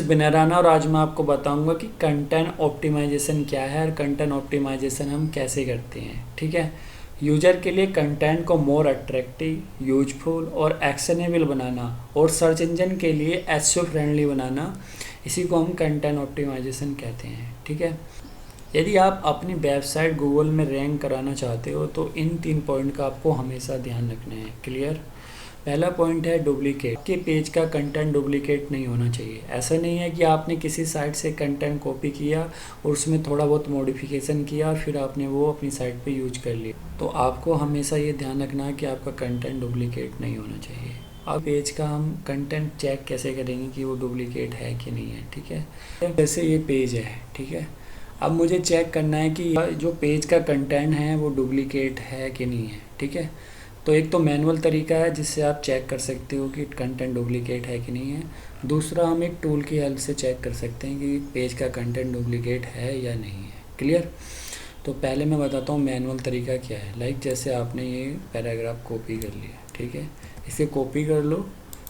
बिनाराना और आज मैं आपको बताऊंगा कि कंटेंट ऑप्टिमाइजेशन क्या है और कंटेंट ऑप्टिमाइजेशन हम कैसे करते हैं। ठीक है, यूजर के लिए कंटेंट को मोर अट्रैक्टिव, यूजफुल और एक्शनेबल बनाना और सर्च इंजन के लिए एसईओ फ्रेंडली बनाना, इसी को हम कंटेंट ऑप्टिमाइजेशन कहते हैं। ठीक है, यदि आप अपनी वेबसाइट गूगल में रैंक कराना चाहते हो तो इन 3 पॉइंट का आपको हमेशा ध्यान रखना है। क्लियर। पहला पॉइंट है डुप्लीकेट। के पेज का कंटेंट डुप्लीकेट नहीं होना चाहिए। ऐसा नहीं है कि आपने किसी साइट से कंटेंट कॉपी किया और उसमें थोड़ा बहुत मॉडिफिकेशन किया और फिर आपने वो अपनी साइट पे यूज कर लिया। तो आपको हमेशा ये ध्यान रखना है कि आपका कंटेंट डुप्लीकेट नहीं होना चाहिए। अब पेज का हम कंटेंट चेक कैसे करेंगे कि वो डुप्लीकेट है कि नहीं है। ठीक है, जैसे ये पेज है। ठीक है, अब मुझे चेक करना है कि जो पेज का कंटेंट है वो डुप्लीकेट है कि नहीं है। ठीक है, तो एक तो मैनुअल तरीका है जिससे आप चेक कर सकते हो कि कंटेंट डुप्लीकेट है कि नहीं है। दूसरा, हम एक टूल की हेल्प से चेक कर सकते हैं कि पेज का कंटेंट डुप्लीकेट है या नहीं है। क्लियर। तो पहले मैं बताता हूँ मैनुअल तरीका क्या है। लाइक जैसे आपने ये पैराग्राफ कॉपी कर लिया। ठीक है, इसे कॉपी कर लो,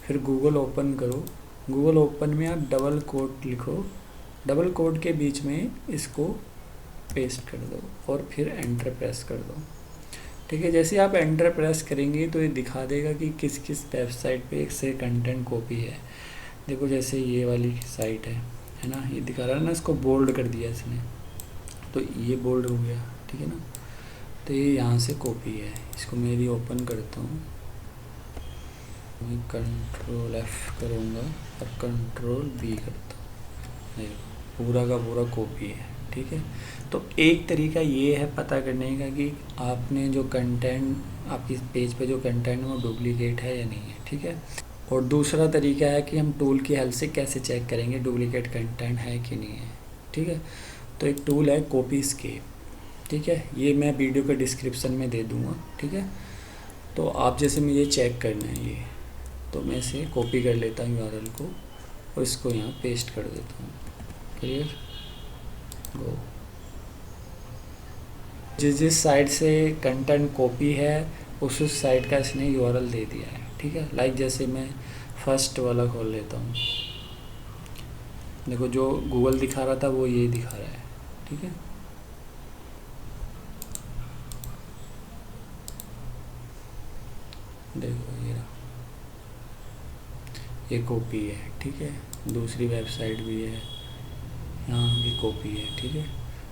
फिर गूगल ओपन करो। गूगल ओपन में आप डबल कोट लिखो, डबल कोट के बीच में इसको पेस्ट कर दो और फिर एंटर प्रेस कर दो। ठीक है, जैसे आप एंटर प्रेस करेंगे तो ये दिखा देगा कि किस किस वेबसाइट पे से कंटेंट कॉपी है। देखो जैसे ये वाली साइट है ना, ये दिखा रहा है ना, इसको बोल्ड कर दिया इसने, तो ये बोल्ड हो गया। ठीक है ना, तो ये यहाँ से कॉपी है। इसको मैं यदि ओपन करता हूँ, मैं कंट्रोल F करूँगा और कंट्रोल B करता हूँ, देखो पूरा का पूरा कॉपी है। ठीक है, तो एक तरीका ये है पता करने का कि आपने जो कंटेंट आपकी पेज पे जो कंटेंट है वो डुप्लीकेट है या नहीं है। ठीक है, और दूसरा तरीका है कि हम टूल की हेल्प से कैसे चेक करेंगे डुप्लीकेट कंटेंट है कि नहीं है। ठीक है, तो एक टूल है कॉपीस्केप। ठीक है, ये मैं वीडियो के डिस्क्रिप्शन में दे दूँगा। ठीक है, तो आप जैसे मुझे चेक करना है ये, तो मैं इसे कॉपी कर लेता हूँ URL को और इसको यहाँ पेस्ट कर देता हूँ। क्लियर। गो। जिस साइट से कंटेंट कॉपी है उस साइट का इसने URL दे दिया है। ठीक है, लाइक जैसे मैं फर्स्ट वाला खोल लेता हूँ, देखो जो गूगल दिखा रहा था वो ये दिखा रहा है। ठीक है, देखो ये कॉपी है। ठीक है, दूसरी वेबसाइट भी है, यहाँ भी कॉपी है। ठीक है,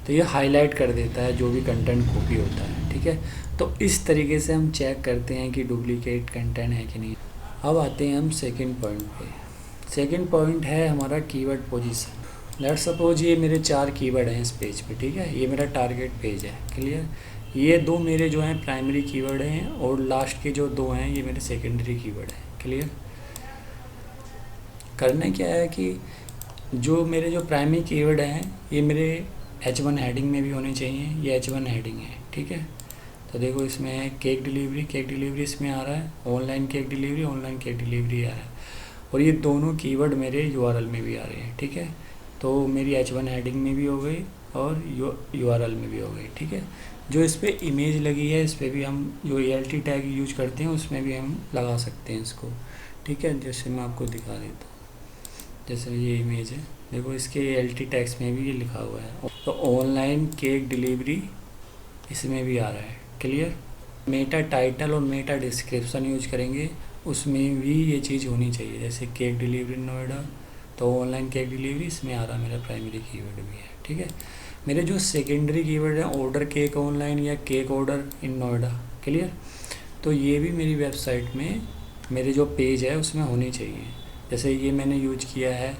तो ये हाईलाइट कर देता है जो भी कंटेंट कॉपी होता है। ठीक है, तो इस तरीके से हम चेक करते हैं कि डुप्लीकेट कंटेंट है कि नहीं। अब आते हैं हम सेकंड पॉइंट पे। सेकंड पॉइंट है हमारा कीवर्ड पोजीशन। लेट्स सपोज ये मेरे 4 कीवर्ड हैं इस पेज पे। ठीक है, ये मेरा टारगेट पेज है। क्लियर। ये 2 मेरे जो हैं प्राइमरी कीवर्ड हैं और लास्ट के जो 2 हैं ये मेरे सेकेंडरी कीवर्ड हैं। क्लियर। करना क्या है कि जो मेरे जो प्राइमरी कीवर्ड हैं ये मेरे H1 हेडिंग में भी होने चाहिए। ये H1 हेडिंग है। ठीक है, तो देखो इसमें केक डिलीवरी इसमें आ रहा है, ऑनलाइन केक डिलीवरी आ रहा है, और ये दोनों कीवर्ड मेरे URL में भी आ रहे हैं। ठीक है, तो मेरी H1 हेडिंग में भी हो गई और URL में भी हो गई। ठीक है, जो इस पर इमेज लगी है इस पर भी हम जो ELT टैग यूज करते हैं उसमें भी हम लगा सकते हैं इसको। ठीक है, जैसे मैं आपको दिखा देता हूँ, जैसे ये इमेज है, देखो इसके ELT टैग्स में भी ये लिखा हुआ है, तो ऑनलाइन केक डिलीवरी इसमें भी आ रहा है। क्लियर। मेटा टाइटल और मेटा डिस्क्रिप्शन यूज करेंगे, उसमें भी ये चीज़ होनी चाहिए। जैसे केक डिलीवरी नोएडा, तो ऑनलाइन केक डिलीवरी इसमें आ रहा मेरा प्राइमरी कीवर्ड भी है। ठीक है, मेरे जो सेकेंडरी कीवर्ड हैं ऑर्डर केक ऑनलाइन या cake order in Noida. Clear, तो ये भी मेरी वेबसाइट में मेरे जो पेज है उसमें होनी चाहिए। जैसे ये मैंने यूज किया है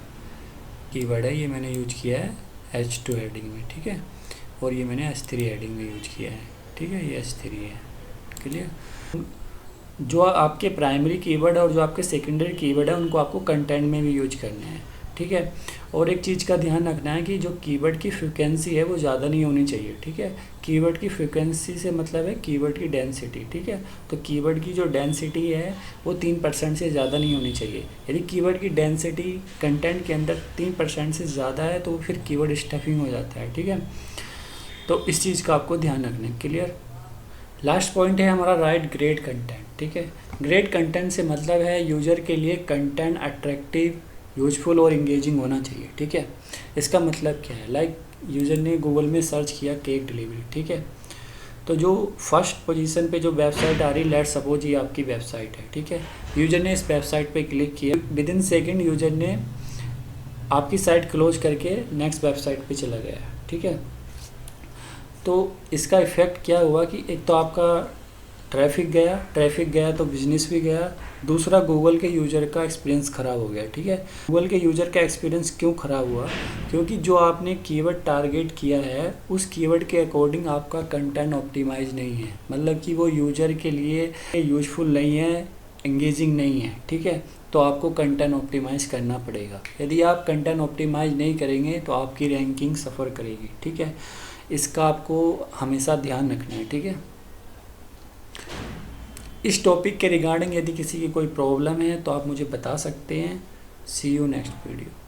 कीवर्ड है, ये मैंने यूज किया है H2 हेडिंग में। ठीक है, और ये मैंने H3 हेडिंग में यूज किया है। ठीक है, ये H3 है। क्लियर। जो आपके प्राइमरी कीवर्ड है और जो आपके सेकेंडरी कीवर्ड है उनको आपको कंटेंट में भी यूज करना है। ठीक है, और एक चीज़ का ध्यान रखना है कि जो कीवर्ड की फ्रिक्वेंसी है वो ज़्यादा नहीं होनी चाहिए। ठीक है, कीवर्ड की फ्रिक्वेंसी से मतलब है कीवर्ड की डेंसिटी। ठीक है, तो कीवर्ड की जो डेंसिटी है वो 3% से ज़्यादा नहीं होनी चाहिए। यदि कीवर्ड की डेंसिटी कंटेंट के अंदर 3% से ज़्यादा है तो फिर कीवर्ड स्टफिंग हो जाता है। ठीक है, तो इस चीज़ का आपको ध्यान रखना है। क्लियर। लास्ट पॉइंट है हमारा राइट ग्रेट कंटेंट। ठीक है, ग्रेट कंटेंट से मतलब है यूज़र के लिए कंटेंट अट्रैक्टिव, यूजफुल और इंगेजिंग होना चाहिए, ठीक है। इसका मतलब क्या है, लाइक यूज़र ने गूगल में सर्च किया केक डिलीवरी, ठीक है, तो जो फर्स्ट पोजीशन पे जो वेबसाइट आ रही, लेट्स सपोज ये आपकी वेबसाइट है, ठीक है। यूज़र ने इस वेबसाइट पे क्लिक किया, विद इन सेकेंड यूज़र ने आपकी साइट क्लोज करके नेक्स्ट वेबसाइट पे चला गया, ठीक है। तो इसका इफ़ेक्ट क्या हुआ कि एक तो आपका ट्रैफिक गया तो बिजनेस भी गया, दूसरा गूगल के यूज़र का एक्सपीरियंस ख़राब हो गया, ठीक है। गूगल के यूज़र का एक्सपीरियंस क्यों ख़राब हुआ, क्योंकि जो आपने कीवर्ड टारगेट किया है उस कीवर्ड के अकॉर्डिंग आपका कंटेंट ऑप्टिमाइज नहीं है, मतलब कि वो यूज़र के लिए यूजफुल नहीं है, एंगेजिंग नहीं है, ठीक है। तो आपको कंटेंट ऑप्टिमाइज करना पड़ेगा। यदि आप कंटेंट ऑप्टिमाइज नहीं करेंगे तो आपकी रैंकिंग सफ़र करेगी, ठीक है। इसका आपको हमेशा ध्यान रखना है, ठीक है। इस टॉपिक के रिगार्डिंग यदि किसी की कोई प्रॉब्लम है तो आप मुझे बता सकते हैं। सी यू नेक्स्ट वीडियो।